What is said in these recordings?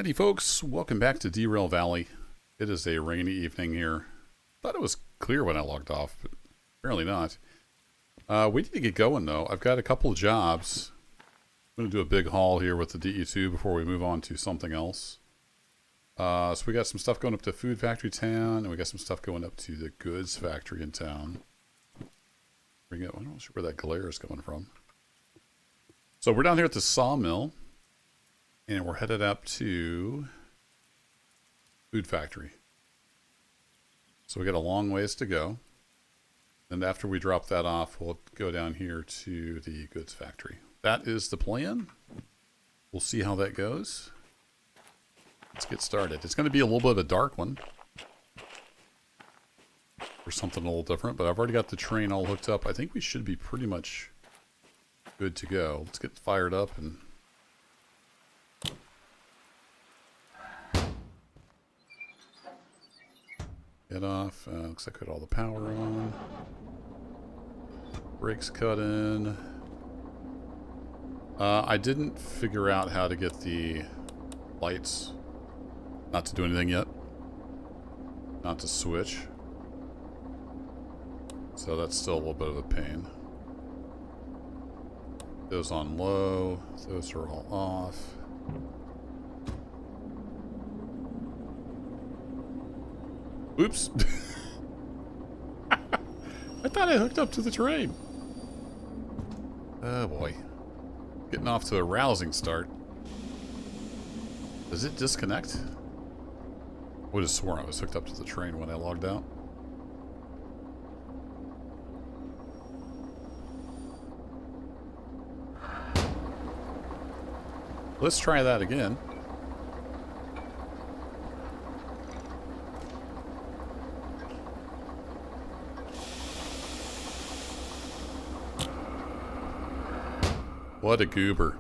Howdy folks, welcome back to Derail Valley. It is a rainy evening here. Thought it was clear when I logged off, but apparently not. We need to get going though. I've got a couple of jobs. I'm going to do a big haul here with the DE2 before we move on to something else. So we got some stuff going up to Food Factory Town, and we got some stuff going up to the Goods Factory in town. I'm not sure where that glare is coming from. So we're down here at the sawmill. And we're headed up to Food Factory. So we got a long ways to go. And after we drop that off, we'll go down here to the Goods Factory. That is the plan. We'll see how that goes. Let's get started. It's going to be a little bit of a dark one. Or something a little different. But I've already got the train all hooked up. I think we should be pretty much good to go. Let's get fired up and... get off. Looks like I got all the power on. Brakes cut in. I didn't figure out how to get the lights not to do anything yet. Not to switch. So that's still a little bit of a pain. Those on low. Those are all off. Oops. I thought I hooked up to the train. Oh boy. Getting off to a rousing start. Does it disconnect? I would have sworn I was hooked up to the train when I logged out. Let's try that again. What a goober.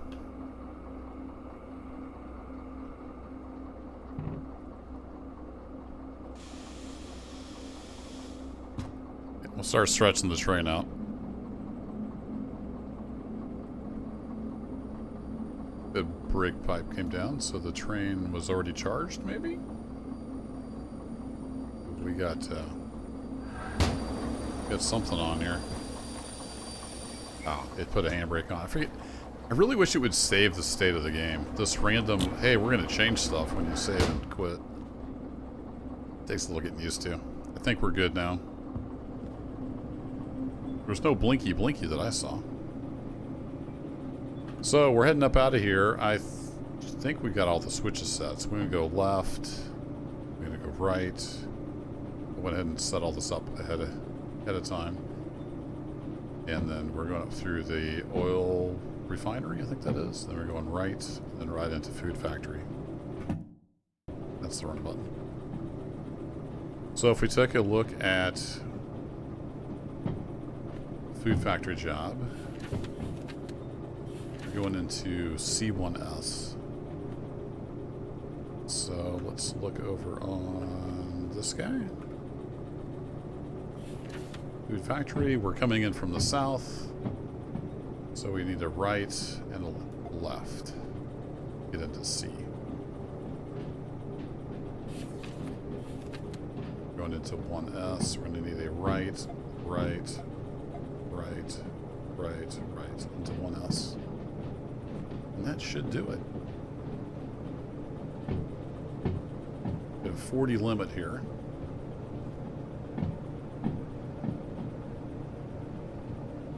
We'll start stretching the train out. The brake pipe came down, so the train was already charged, maybe? We got something on here. Oh, it put a handbrake on. I forget. I really wish it would save the state of the game. This random, hey, we're going to change stuff when you save and quit. Takes a little getting used to. I think we're good now. There's no blinky that I saw. So we're heading up out of here. I think we got all the switches set. So we're going to go left. We're going to go right. I went ahead and set all this up ahead of time. And then we're going up through the oil refinery, I think that is. Then we're going right, and then right into Food Factory. That's the run button. So if we take a look at Food Factory job, we're going into C1S. So let's look over on this guy. Food Factory, we're coming in from the south, so we need a right and a left. Get into C. Going into 1S, we're going to need a right, right, right, right, right, into 1S. And that should do it. Got a 40 limit here.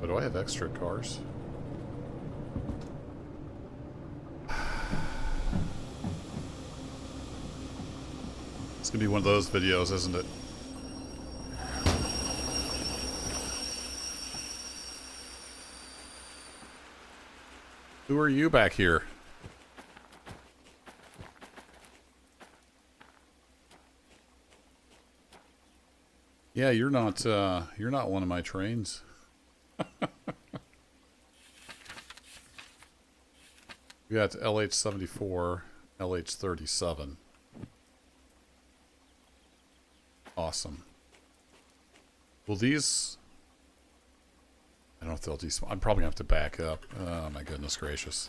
But do I have extra cars? It's gonna be one of those videos, isn't it? Who are you back here? Yeah, you're not one of my trains. We got LH74, LH37. Awesome. Will these... I don't know if they'll I'm probably going to have to back up. Oh, my goodness gracious.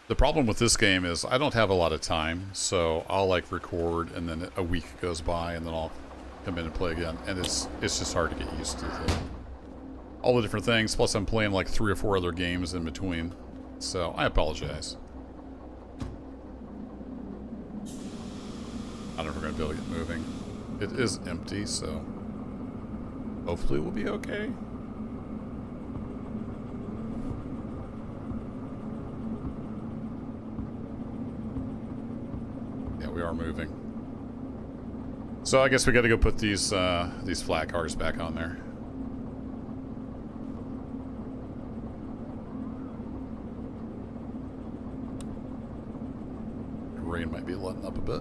The problem with this game is I don't have a lot of time, so I'll like record and then a week goes by and then I'll come in and play again, and it's just hard to get used to all the different things. Plus I'm playing like 3 or 4 other games in between, so I apologize. I don't know if we're gonna be able to get moving. It is empty, so hopefully we'll be okay. We are moving. So I guess we got to go put these flat cars back on there. The rain might be letting up a bit.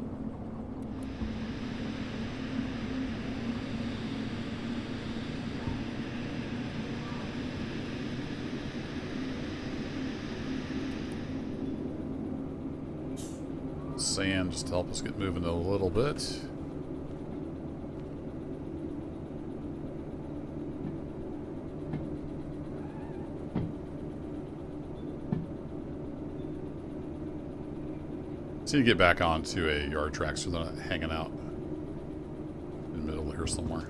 Sand just to help us get moving a little bit. So you get back onto a yard track so they're not hanging out in the middle here somewhere.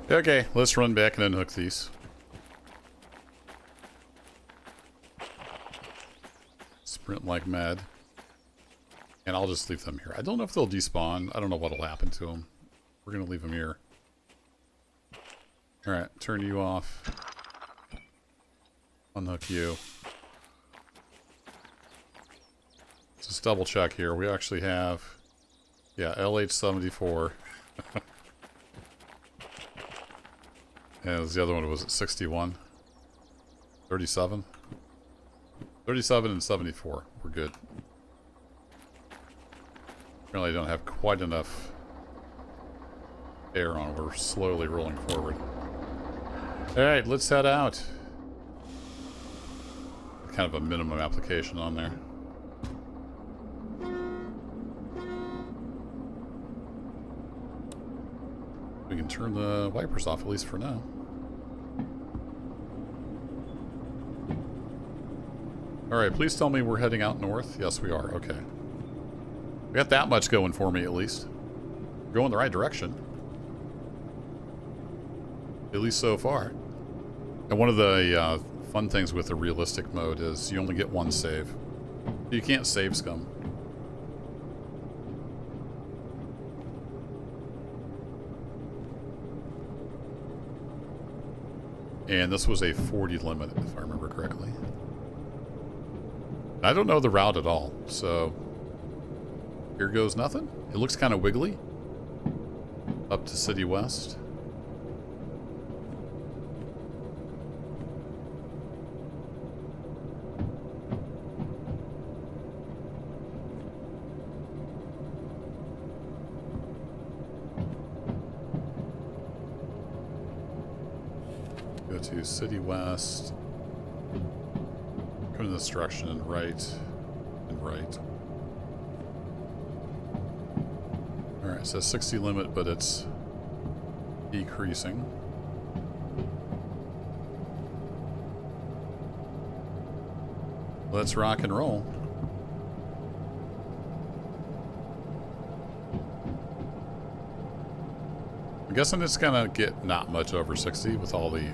Okay, let's run back and unhook these. Sprint like mad. And I'll just leave them here. I don't know if they'll despawn. I don't know what'll happen to them. We're going to leave them here. Alright, turn you off. Unhook you. Let's just double check here. We actually have... yeah, LH74. And the other one was at 61. 37. 37 and 74. We're good. Apparently I don't have quite enough air on. We're slowly rolling forward. Alright, let's head out. Kind of a minimum application on there. We can turn the wipers off at least for now. Alright, please tell me we're heading out north. Yes, we are. Okay. We got that much going for me, at least. We're going the right direction. At least so far. And one of the fun things with the realistic mode is you only get one save. You can't save scum. And this was a 40 limit, if I remember correctly. I don't know the route at all, so here goes nothing. It looks kind of wiggly. Up to City West. Go to City West. Come to this direction and right. And right. Alright, it says 60 limit, but it's decreasing. Let's rock and roll. I'm guessing it's gonna get not much over 60 with all the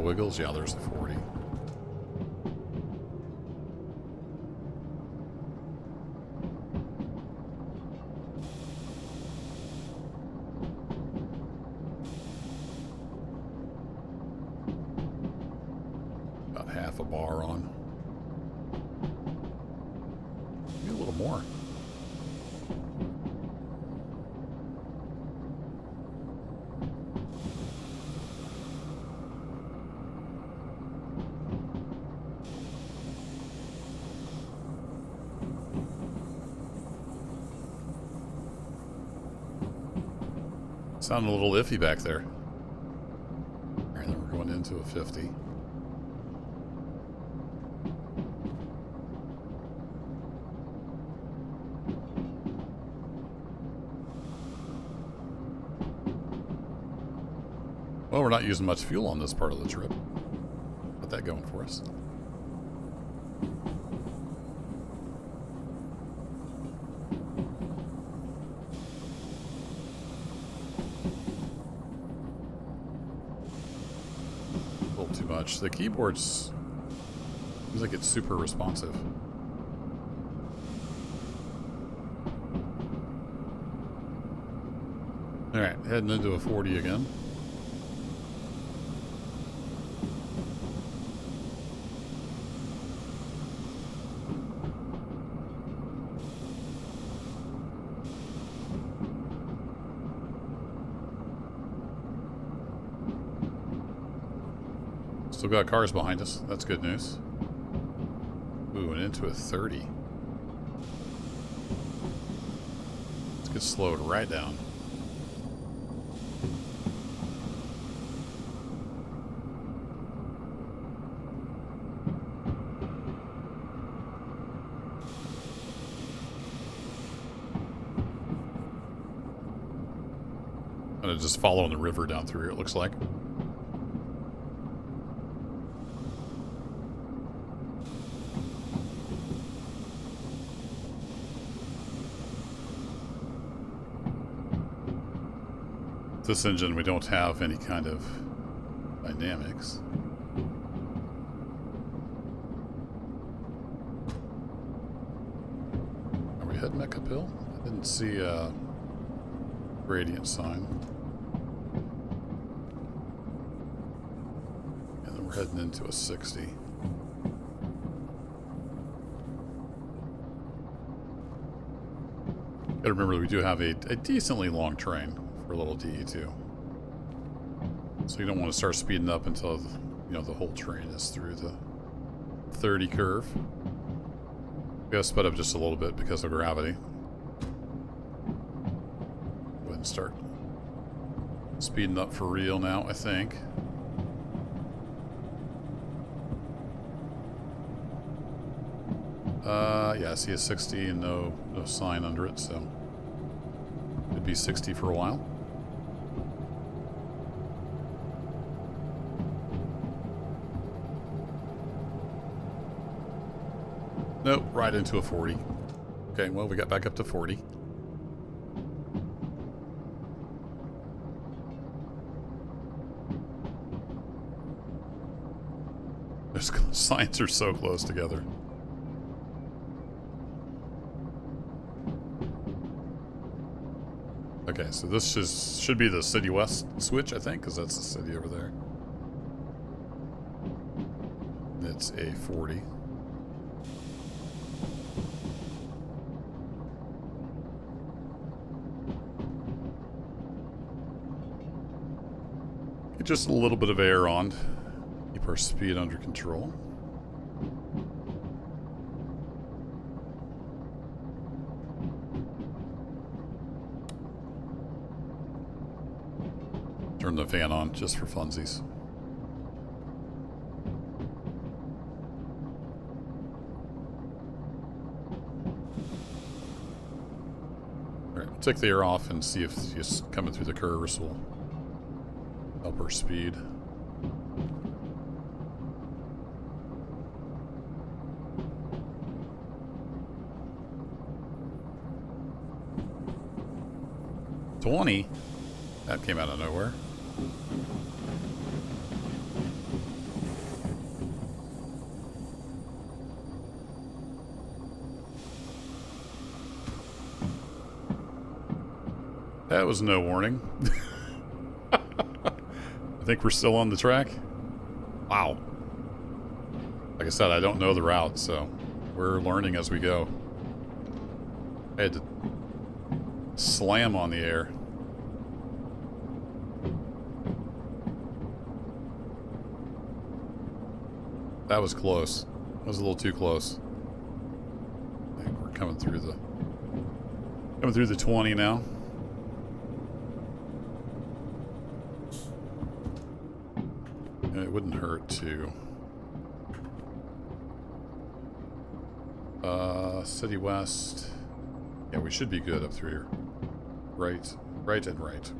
wiggles. Yeah, there's the 40. About half a bar on. Maybe a little more. Sounded a little iffy back there. Alright, then we're going into a 50. Well, we're not using much fuel on this part of the trip. Got that going for us. A little too much. The keyboard's seems like it's super responsive. Alright, heading into a 40 again. Still got cars behind us. That's good news. Ooh, and into a 30. Let's get slowed right down. Kind of just following the river down through here, it looks like. This engine, we don't have any kind of dynamics. Are we heading back uphill? I didn't see a gradient sign. And then we're heading into a 60. Gotta remember we do have a decently long train for a little DE2. So you don't want to start speeding up until, you know, the whole train is through the 30 curve. We gotta sped up just a little bit because of gravity. Go ahead and start speeding up for real now, I think. Yeah, I see a 60 and no sign under it, so it'd be 60 for a while. Nope, right into a 40. Okay, well, we got back up to 40. Those signs are so close together. Okay, so this should be the City West switch, I think, because that's the city over there. It's a 40. Get just a little bit of air on. Keep our speed under control. Turn the fan on just for funsies. Alright, we'll take the air off and see if just coming through the curves will help our speed. $20? That came out of nowhere. That was no warning. I think we're still on the track. Wow. Like I said, I don't know the route, so we're learning as we go. I had to slam on the air. That was close. That was a little too close. I think we're coming through the 20 now. wouldn't hurt to... City West. Yeah, we should be good up through here. Right, right, and right.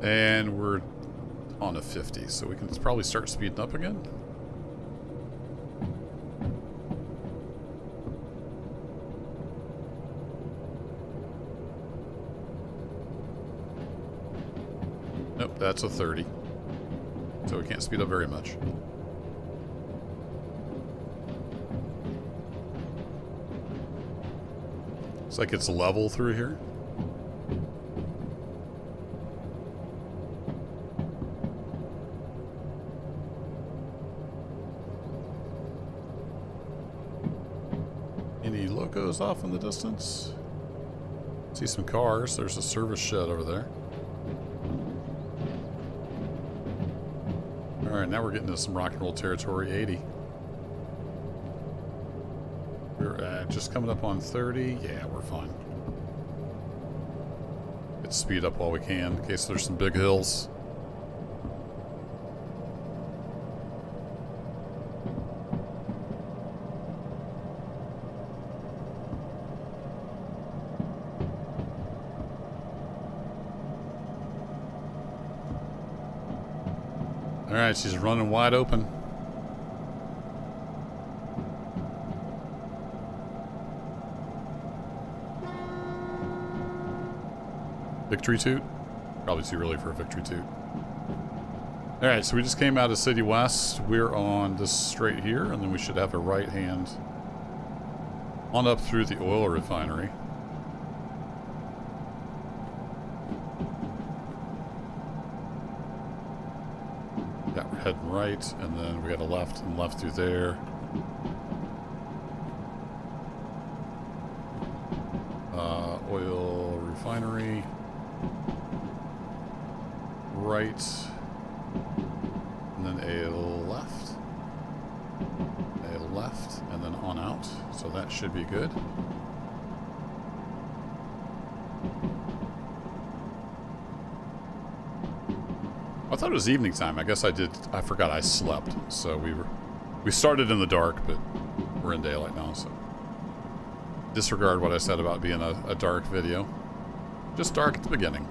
And we're on a 50, so we can probably start speeding up again. Nope, that's a 30. So we can't speed up very much. Looks like it's level through here. Any locos off in the distance? See some cars. There's a service shed over there. Alright, now we're getting into some rock and roll territory. 80. We're just coming up on 30. Yeah, we're fine. Let's speed up while we can in case there's some big hills. Alright, she's running wide open. Victory toot? Probably too early for a victory toot. Alright, so we just came out of City West. We're on this straight here, and then we should have a right hand on up through the oil refinery. Yeah, we're heading right, and then we got a left and left through there. Oil refinery. Right. And then a left. A left, and then on out. So that should be good. I thought it was evening time. I guess I forgot I slept. So we started in the dark, but we're in daylight now, so disregard what I said about being a dark video. Just dark at the beginning.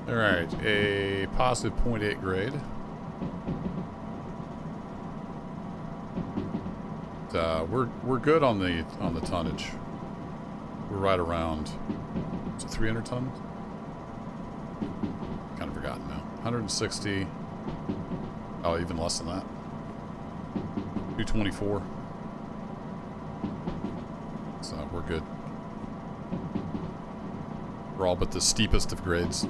Alright, a positive 0.8 grade. We're good on the tonnage. We're right around, is it 300 tons? Kind of forgotten now. 160. Oh, even less than that. 224. So we're good. We're all but the steepest of grades.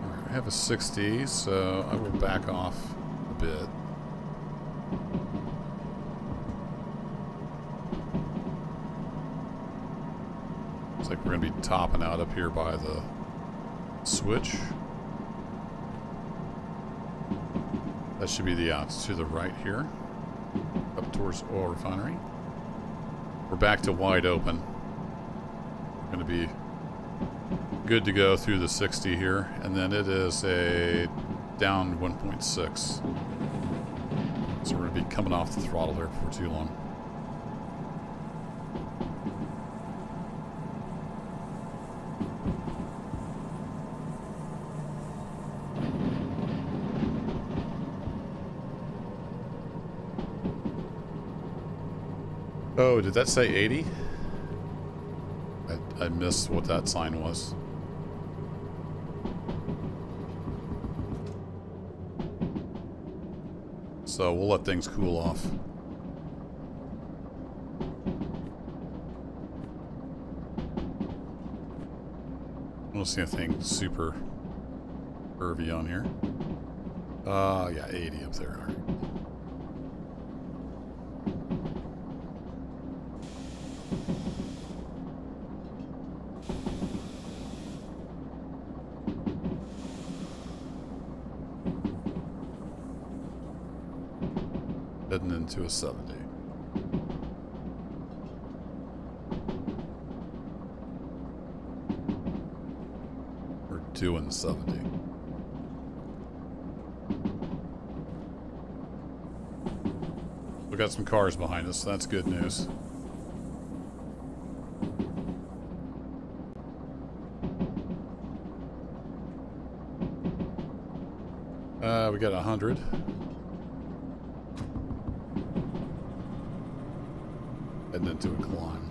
Alright, I have a 60, so I will back off a bit. Looks like we're going to be topping out up here by the switch. That should be the outs to the right here. Up towards oil refinery. We're back to wide open. We're going to be good to go through the 60 here. And then it is a down 1.6. So we're going to be coming off the throttle there for too long. Oh, did that say 80? I missed what that sign was. So we'll let things cool off. I don't see anything super curvy on here. Yeah, 80 up there. All right. Heading into a 70. We're doing 70. We got some cars behind us, so that's good news. We got 100. Heading into a climb.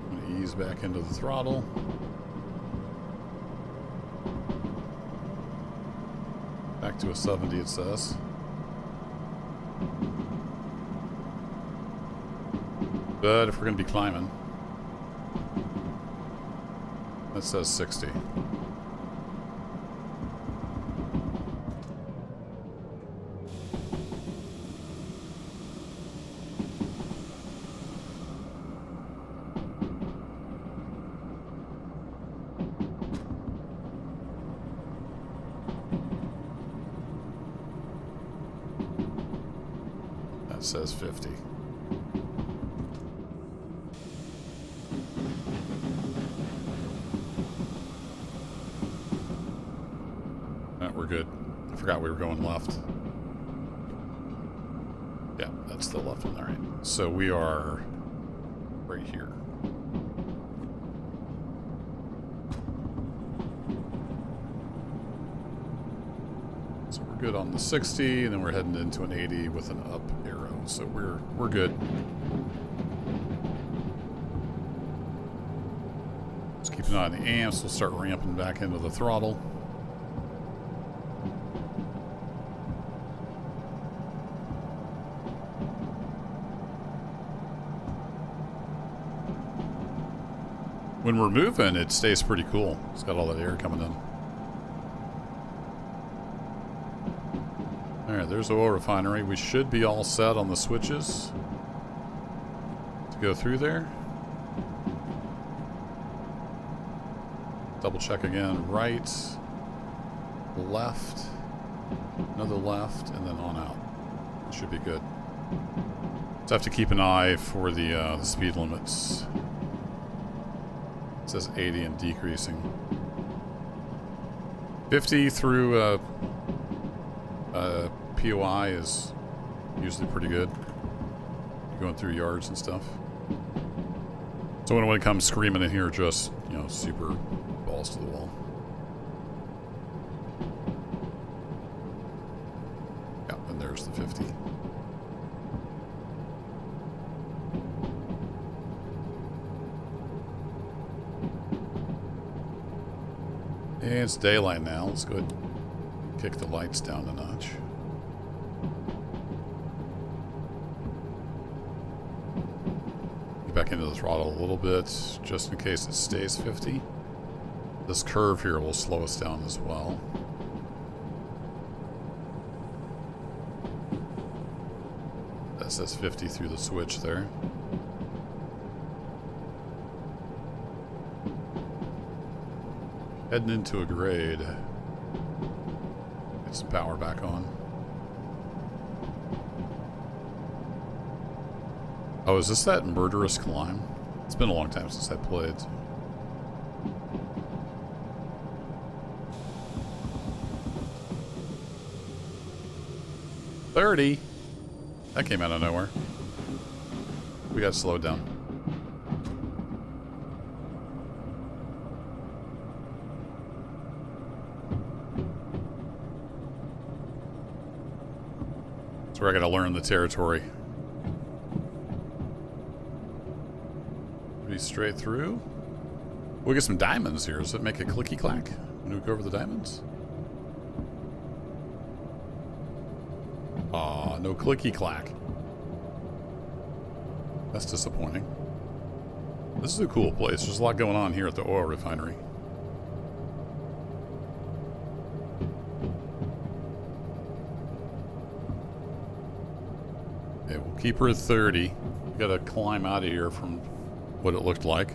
I'm gonna ease back into the throttle. Back to a 70, it says. But if we're gonna be climbing, that says 60. That says 50. We're good. I forgot we were going left. Yeah, that's the left one, all right. So we are right here. So we're good on the 60, and then we're heading into an 80 with an up arrow. So we're good. Let's keep an eye on the amps. We'll start ramping back into the throttle. When we're moving, it stays pretty cool. It's got all that air coming in. Alright, there's the oil refinery. We should be all set on the switches to go through there. Double check again. Right, left, another left, and then on out. It should be good. Just have to keep an eye for the speed limits. It says 80 and decreasing. 50 through POI is usually pretty good. You're going through yards and stuff. So when it comes screaming in here, just, you know, super balls to the wall. Yeah, and there's the 50. And it's daylight now. Let's go ahead and kick the lights down a notch. Get back into the throttle a little bit, just in case it stays 50. This curve here will slow us down as well. That says 50 through the switch there. Heading into a grade. Get some power back on. Oh, is this that murderous climb? It's been a long time since I played. $30. That came out of nowhere. We got slowed down. That's where I gotta learn the territory. Be straight through. We get some diamonds here. Does it make a clicky clack when we go over the diamonds? Aw, no clicky clack. That's disappointing. This is a cool place. There's a lot going on here at the oil refinery. Okay, we'll keep her at 30. We gotta climb out of here from what it looked like.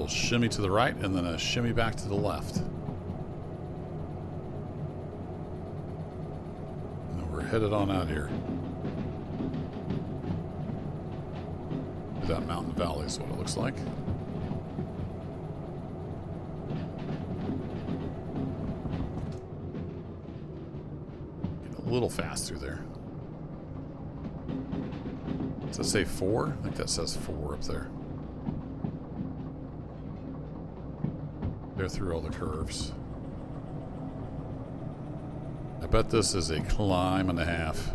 little shimmy to the right and then a shimmy back to the left. And then we're headed on out here. That mountain valley is what it looks like. Get a little fast through there. Does it say 4? I think that says 4 up there. They're through all the curves. I bet this is a climb and a half.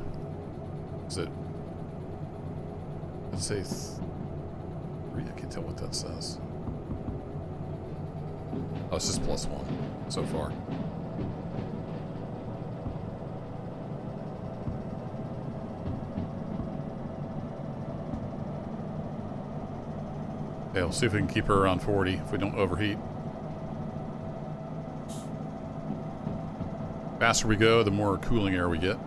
Is it? Let's say 3. I can't tell what that says. Oh, it's just +1 so far. Okay, we'll see if we can keep her around 40 if we don't overheat. Faster we go, the more cooling air we get.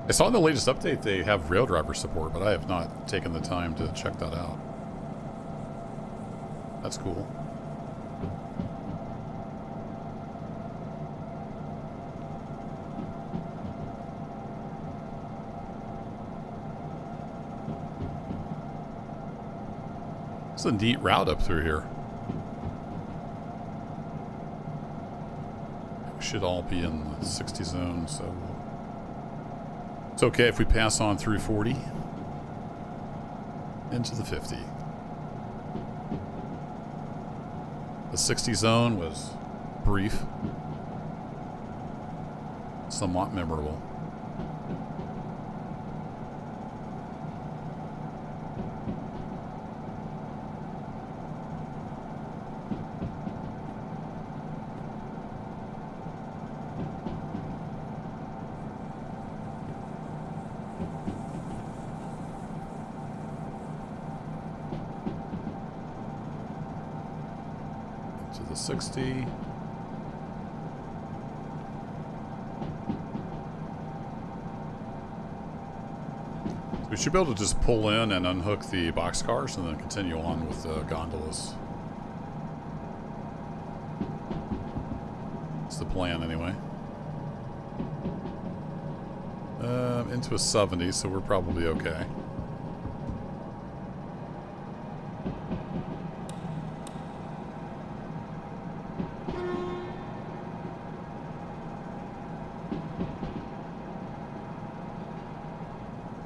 I saw in the latest update they have rail driver support, but I have not taken the time to check that out. That's cool. It's a neat route up through here. We should all be in the 60 zone, so it's okay if we pass on through 40 into the 50. The 60 zone was brief, somewhat memorable. To the 60. We should be able to just pull in and unhook the boxcars and then continue on with the gondolas. That's the plan anyway. Into a 70, so we're probably okay.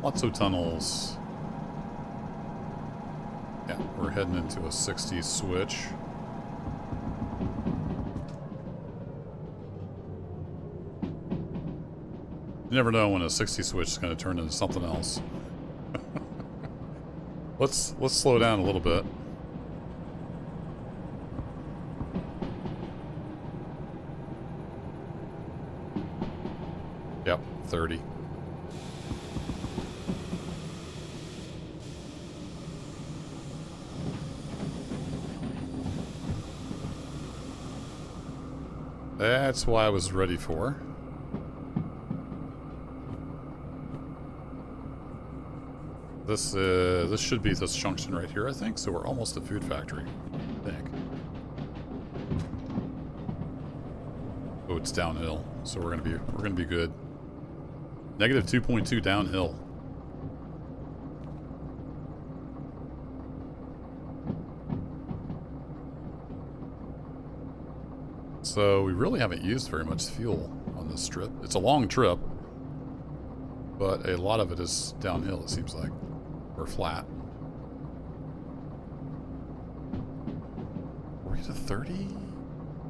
Lots of tunnels. Yeah, we're heading into a 60 switch. You never know when a 60 switch is going to turn into something else. Let's slow down a little bit. Yep, 30. That's what I was ready for. This should be this junction right here, I think. So we're almost at Food Factory, I think. Oh, it's downhill, so we're gonna be good. Negative 2.2 downhill. So we really haven't used very much fuel on this trip. It's a long trip, but a lot of it is downhill, it seems like. Or flat. Are we to 30?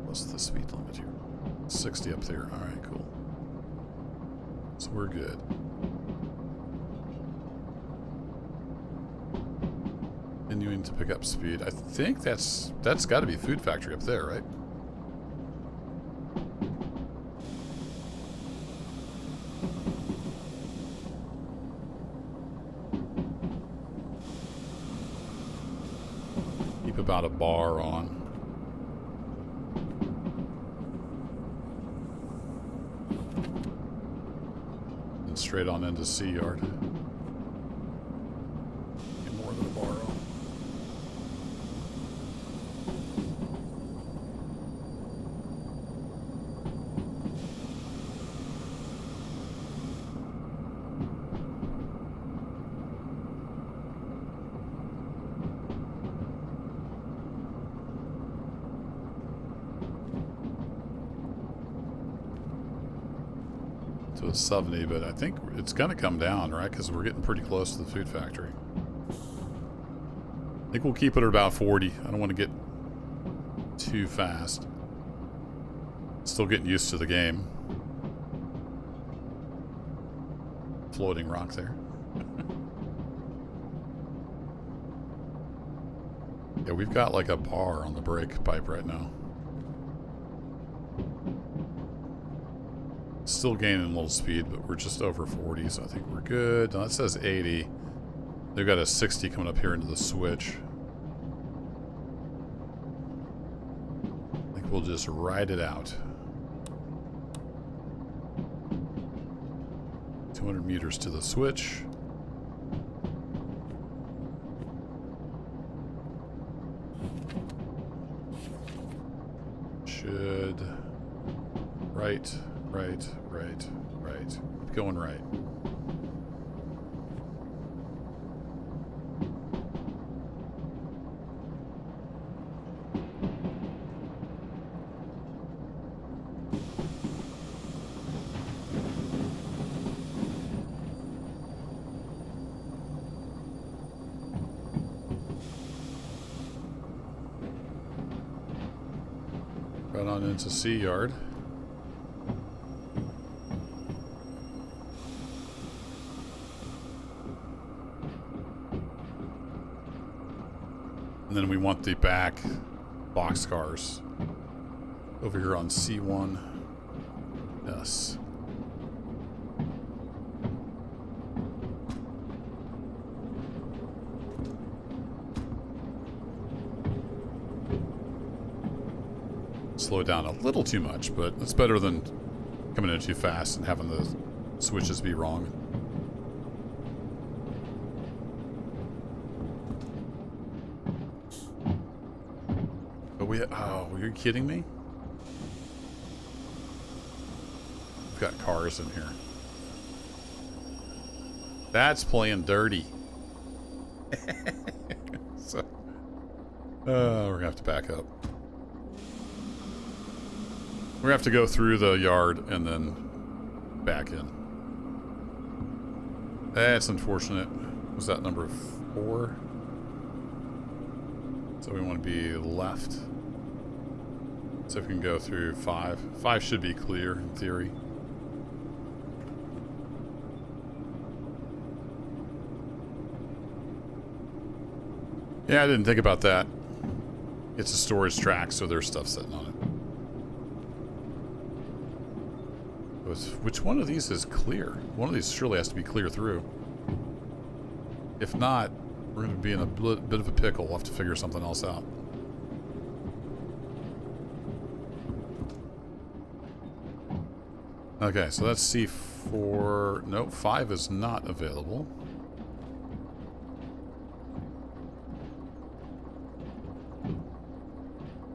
What's the speed limit here? 60 up there. Alright, cool. So we're good. Continuing to pick up speed. I think that's got to be Food Factory up there, right? About a bar on. And straight on into C yard. Get more than a borrow. To a 70, but I think it's going to come down, right? Because we're getting pretty close to the food factory. I think we'll keep it at about 40. I don't want to get too fast. Still getting used to the game. Floating rock there. Yeah, we've got like a bar on the brake pipe right now. Still gaining a little speed, but we're just over 40, so I think we're good. Now that says 80. They've got a 60 coming up here into the switch. I think we'll just ride it out. 200 meters to the switch. Should... Right. Going right. Right on into C yard. And then we want the back boxcars over here on C1. Yes. Slow down a little too much, but it's better than coming in too fast and having the switches be wrong. Oh, are you kidding me? We've got cars in here. That's playing dirty. So, we're gonna have to back up. We're gonna have to go through the yard and then back in. That's unfortunate. Was that number 4? So we want to be left. So if we can go through 5. 5 should be clear in theory. Yeah, I didn't think about that. It's a storage track, so there's stuff sitting on it. Which one of these is clear? One of these surely has to be clear through. If not, we're going to be in a bit of a pickle. We'll have to figure something else out. Okay, so that's C4. Nope, 5 is not available.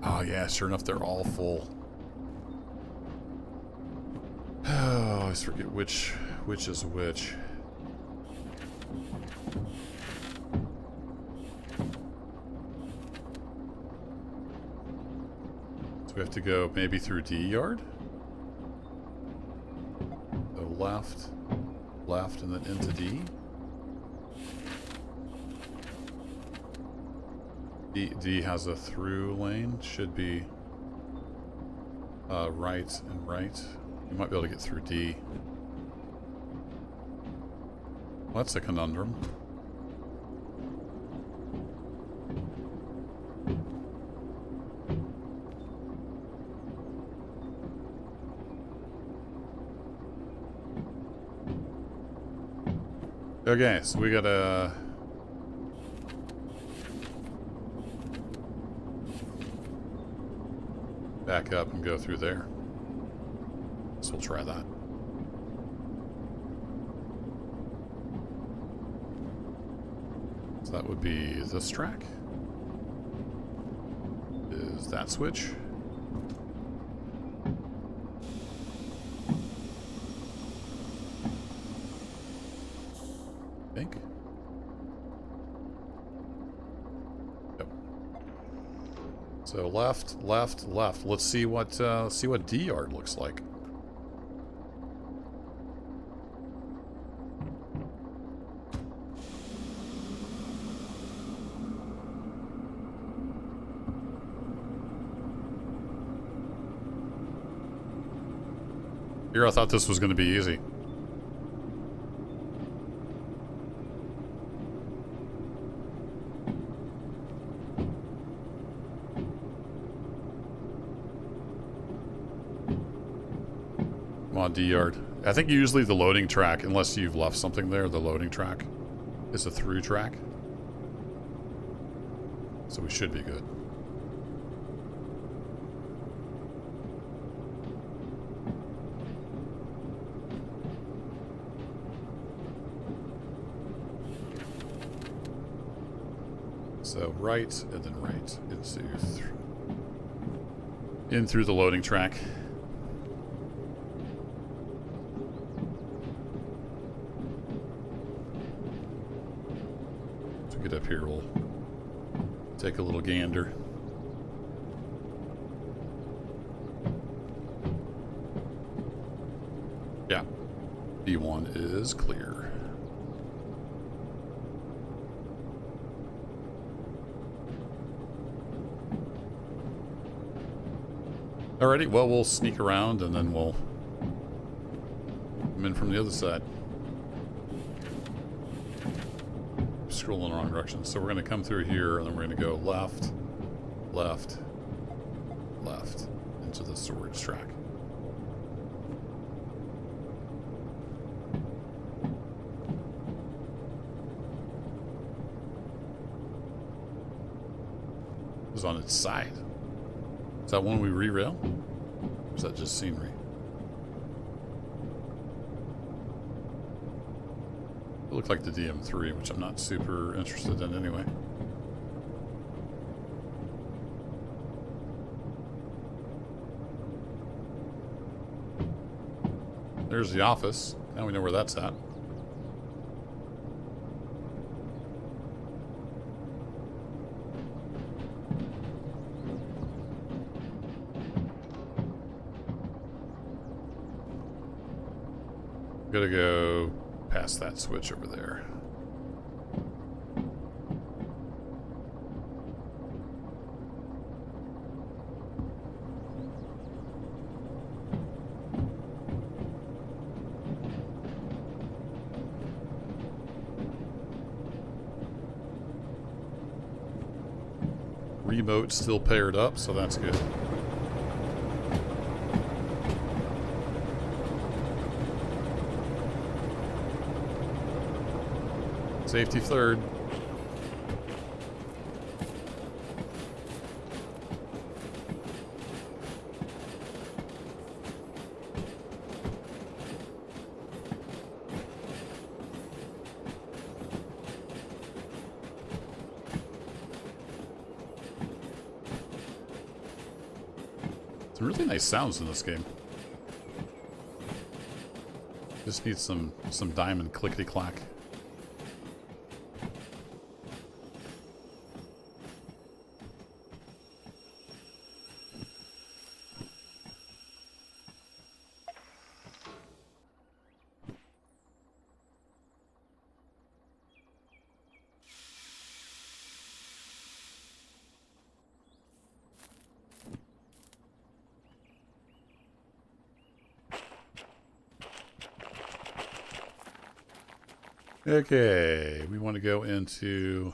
Oh yeah, sure enough, they're all full. Oh, I always forget which is which. So we have to go maybe through D yard? So left, and then into D. D has a through lane. Should be right and right. You might be able to get through D. Well, that's a conundrum. Okay, so we gotta... back up and go through there. So we'll try that. that would be this track. Is that switch? I think. Yep. So left, left, left. Let's see what D yard looks like. Here, I thought this was going to be easy. Come on, D-yard. I think usually the loading track, unless you've left something there, the loading track is a through track. So we should be good. So right, and then right in through the loading track. So get up here, we'll take a little gander. Yeah, D1 is clear. Alrighty, well, we'll sneak around and then we'll come in from the other side. Scrolling in the wrong direction. So we're going to come through here and then we're going to go left, left, left into the storage track. It's on its side. Is that one we re-rail? Or is that just scenery? It looked like the DM3, which I'm not super interested in anyway. There's the office. Now we know where that's at. Gotta go past that switch over there. Remote still paired up, so that's good. Safety third. Some really nice sounds in this game. Just need some diamond clickety-clack. Okay, we want to go into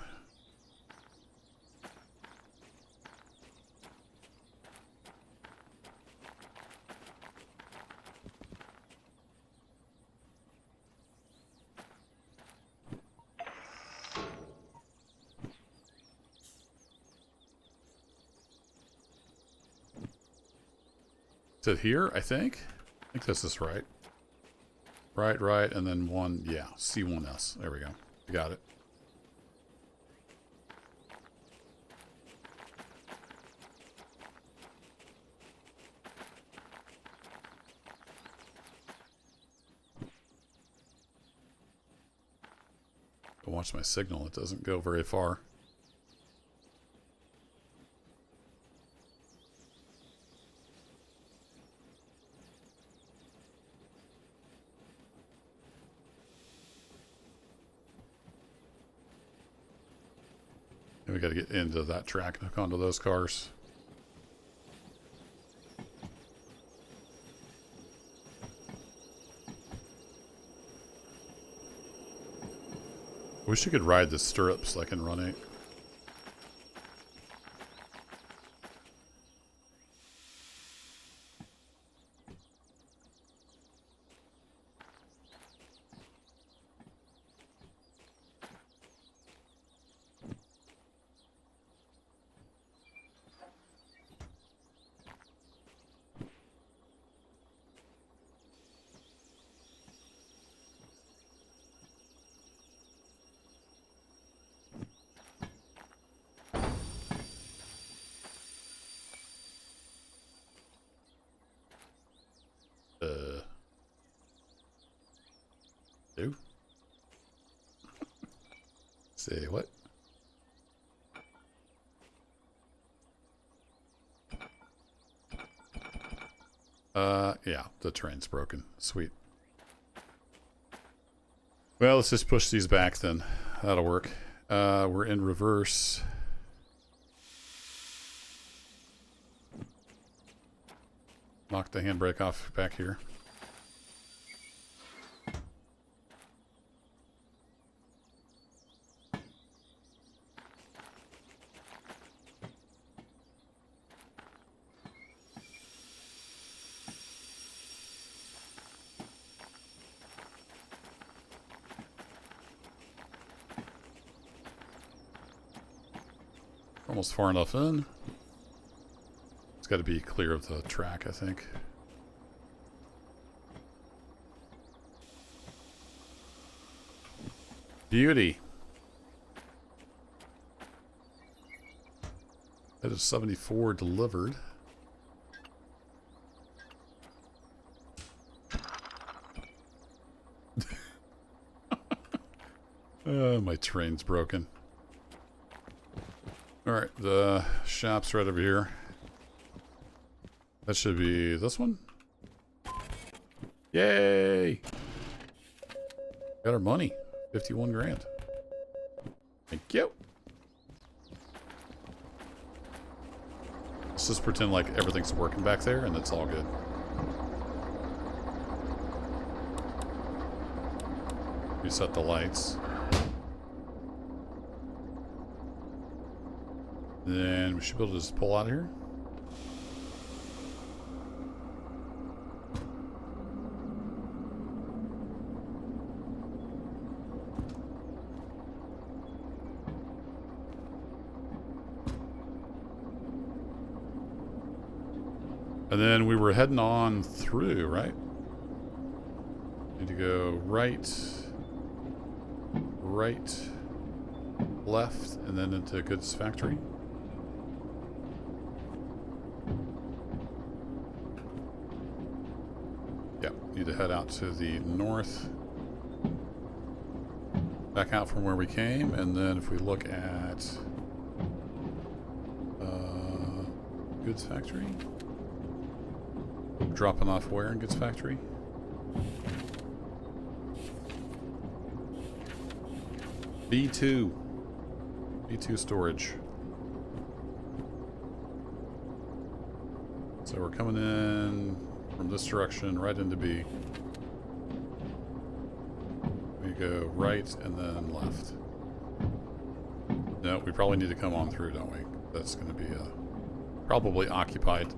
to here, I think. I think this is right. Right, and then one, yeah, C1S. There we go. We got it. I watch my signal. It doesn't go very far. And we got to get into that track and hook onto those cars. I wish you could ride the stirrups like in Run 8. Do? Say what? Yeah, the train's broken. Sweet. Well, let's just push these back then. That'll work. We're in reverse. Knock the handbrake off back here. Almost far enough in. It's got to be clear of the track, I think. Beauty. That is 74 delivered. My train's broken. Alright, the shop's right over here. That should be this one. Yay! Got our money. 51 grand. Thank you. Let's just pretend like everything's working back there and it's all good. Reset the lights. Then we should be able to just pull out of here. And then we were heading on through, right? Need to go right, left, and then into goods factory. Yep, need to head out to the north. Back out from where we came, and then if we look at goods factory. Dropping off where in goods factory? B2. B2 storage. So we're coming in from this direction right into B. We go right and then left. No, we probably need to come on through, don't we? That's going to be probably occupied.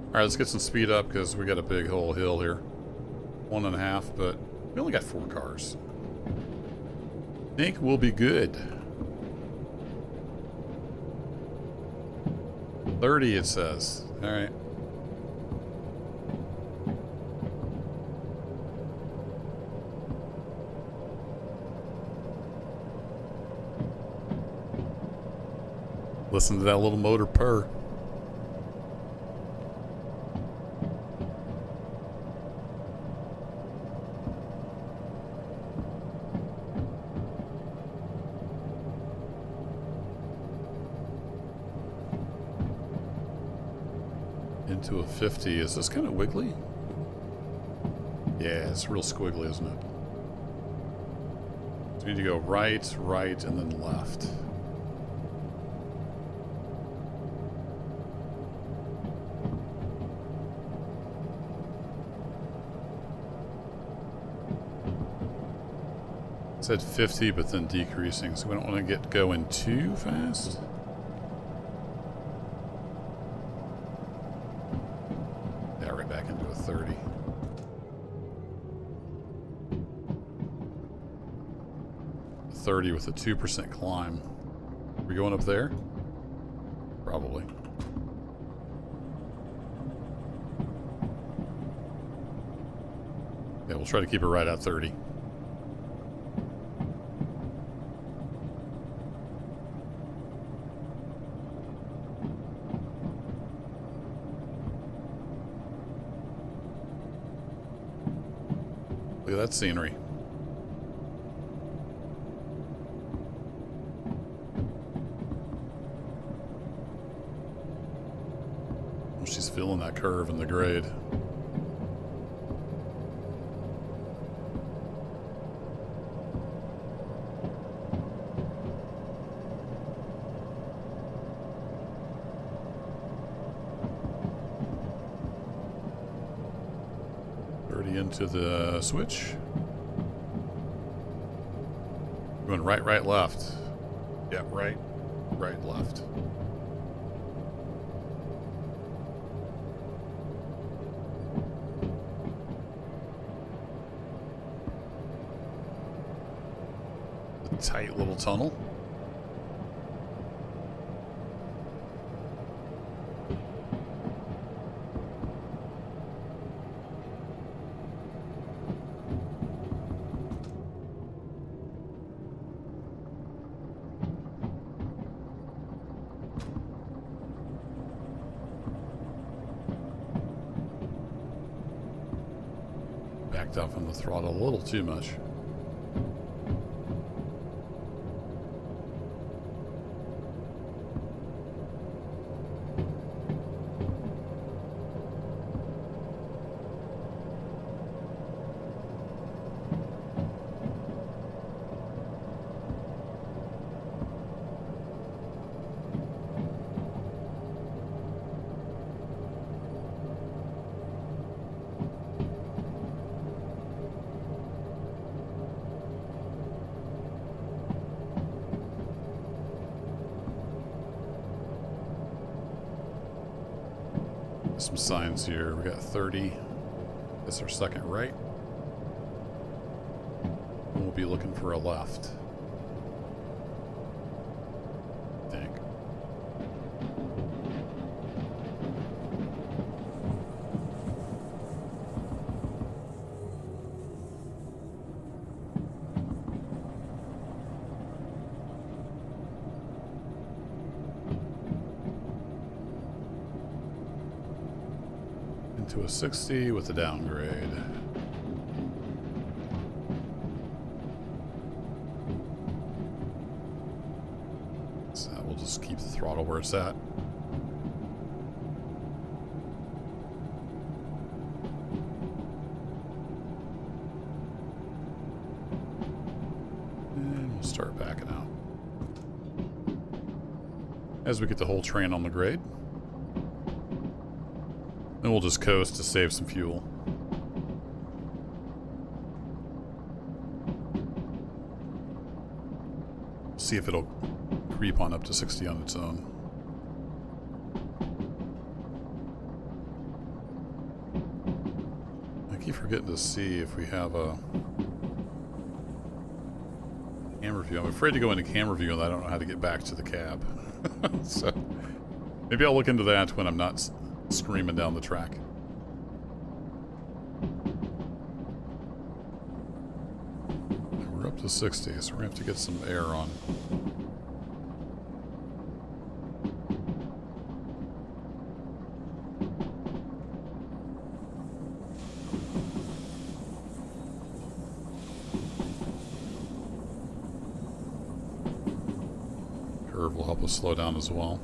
Alright, let's get some speed up because we got a big whole hill here. 1.5, but we only got 4 cars. Think we'll be good. 30 it says. Alright. Listen to that little motor purr. Into a 50. Is this kind of wiggly? Yeah, it's real squiggly, isn't it? So we need to go right, right, and then left. It said 50, but then decreasing, so we don't want to get going too fast. Yeah, right back into a 30. With a 2% climb. Are we going up there? Probably. Yeah, we'll try to keep it right at 30. Look at that scenery. She's feeling that curve in the grade. Already into the switch. Going right, right, left. Yeah, right, right, left. Tight little tunnel. Backed off on the throttle a little too much. Some signs here. We got 30. That's our second right. And we'll be looking for a left. I think. To a 60 with a downgrade. So we'll just keep the throttle where it's at. And we'll start backing out. As we get the whole train on the grade. And we'll just coast to save some fuel. See if it'll creep on up to 60 on its own. I keep forgetting to see if we have a camera view. I'm afraid to go into camera view and I don't know how to get back to the cab. So maybe I'll look into that when I'm not screaming down the track. And we're up to 60, so we're going to have to get some air on. Curve will help us slow down as well.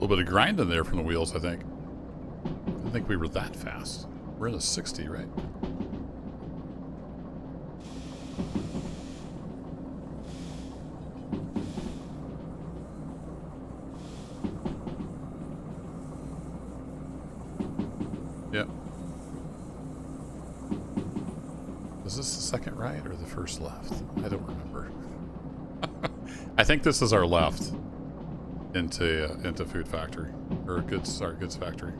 little bit of grind in there from the wheels, I think. I didn't think we were that fast. We're in a 60, right? Yep. Is this the second right or the first left? I don't remember. I think this is our left into Food Factory or goods factory.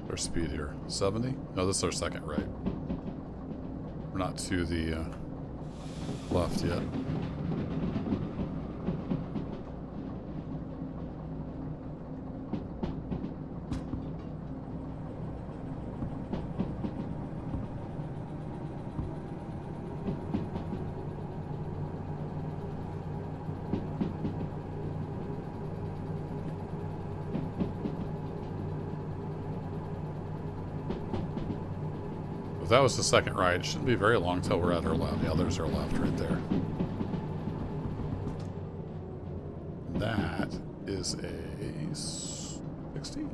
Our speed here, 70? No, this is our second right. We're not to the left yet. If that was the second right, it shouldn't be very long until we're at our left. Yeah, there's our left right there. That is a 60.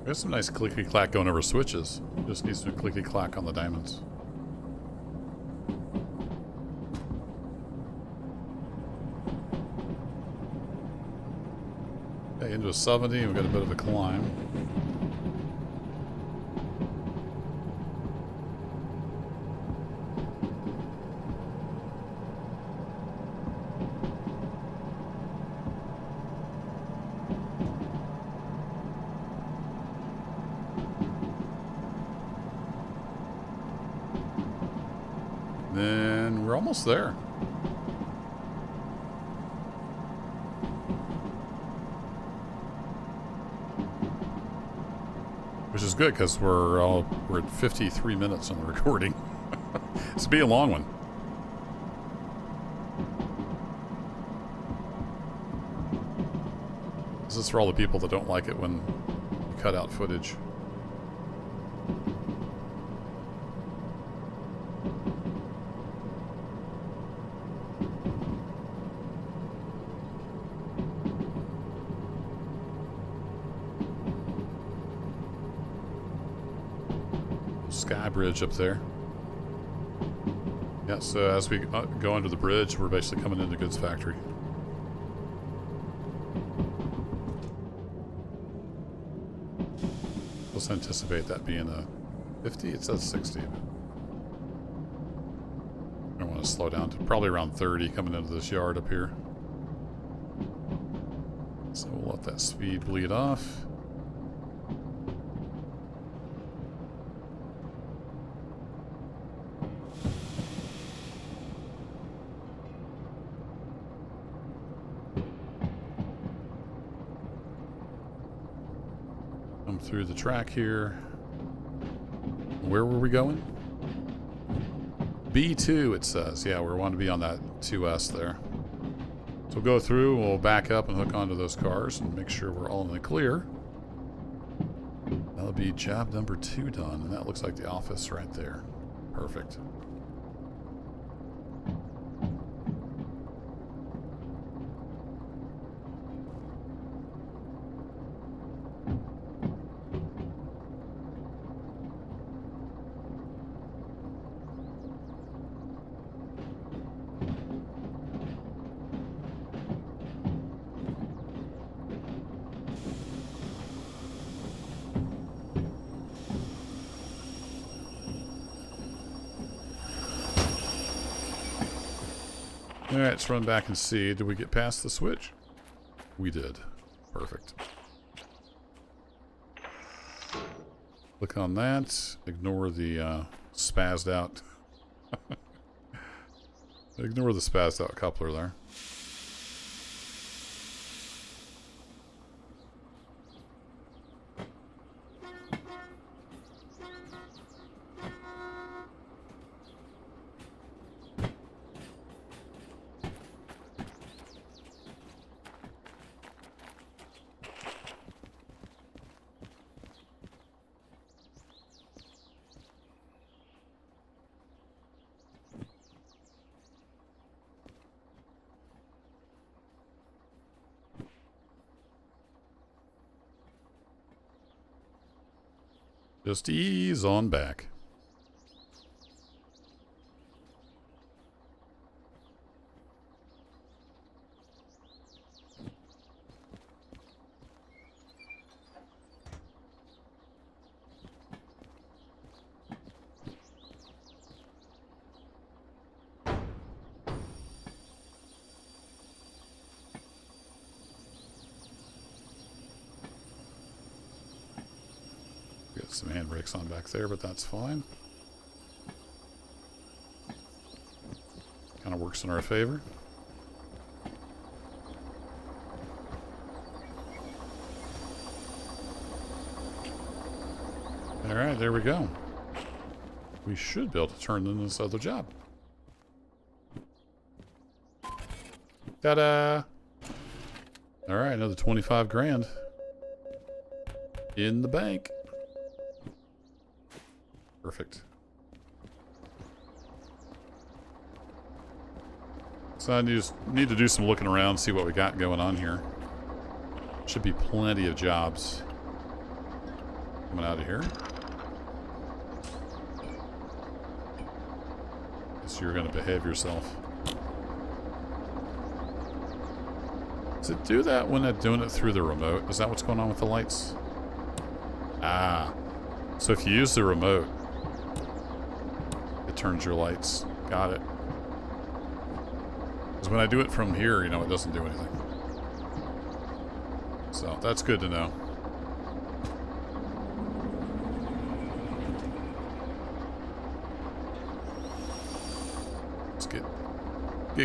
There's some nice clicky-clack going over switches. Just needs some clicky-clack on the diamonds. Okay, into a 70, we've got a bit of a climb. Then we're almost there. Which is good because we're at 53 minutes on the recording. This will be a long one. This is for all the people that don't like it when you cut out footage. Sky bridge up there. Yeah, so as we go under the bridge, we're basically coming into goods factory. Let's anticipate that being a 50. It says 60. I want to slow down to probably around 30 coming into this yard up here. So we'll let that speed bleed off. Through the track here. Where were we going? B2 it says. Yeah, we want to be on that 2S there. So we'll go through, we'll back up and hook onto those cars and make sure we're all in the clear. That'll be job number 2 done, and that looks like the office right there. Perfect. Alright, let's run back and see. Did we get past the switch? We did. Perfect. Click on that. Ignore the spazzed out. Ignore the spazzed out coupler there. Just ease on back. Got some handbrakes on back there, but that's fine. Kind of works in our favor. Alright, there we go. We should be able to turn in this other job. Ta-da! Alright, another 25 grand. In the bank. Perfect. So I just need to do some looking around, see what we got going on here. Should be plenty of jobs coming out of here. Guess you're going to behave yourself. Does it do that when it's doing it through the remote? Is that what's going on with the lights? Ah. So if you use the remote, it turns your lights. Got it. Because when I do it from here, you know, it doesn't do anything. So that's good to know. Let's get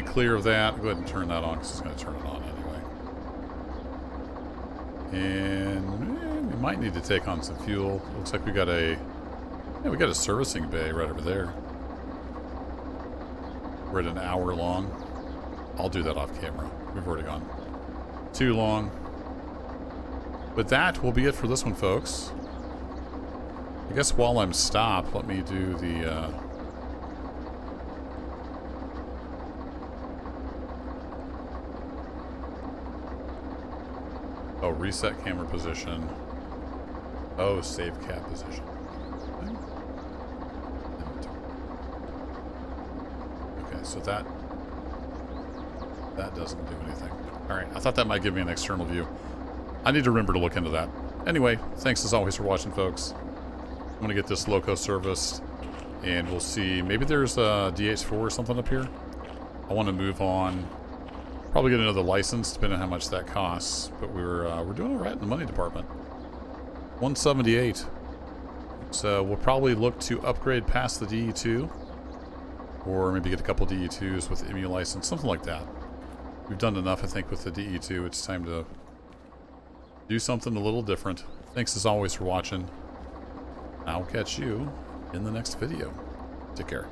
clear of that. Go ahead and turn that on because it's going to turn it on anyway. And we might need to take on some fuel. Looks like we got a servicing bay right over there. We're at an hour long. I'll do that off camera. We've already gone too long. But that will be it for this one, folks. I guess while I'm stopped, let me do the... Oh, reset camera position. Oh, save cap position. Okay, so that doesn't do anything. Alright, I thought that might give me an external view. I need to remember to look into that. Anyway, thanks as always for watching, folks. I'm going to get this loco serviced, and we'll see. Maybe there's a DH4 or something up here. I want to move on. Probably get another license, depending on how much that costs. But we're doing all right in the money department. 178. So we'll probably look to upgrade past the DE2. Or maybe get a couple DE2s with the MU license, something like that. We've done enough, I think, with the DE2. It's time to do something a little different. Thanks as always for watching. I'll catch you in the next video. Take care.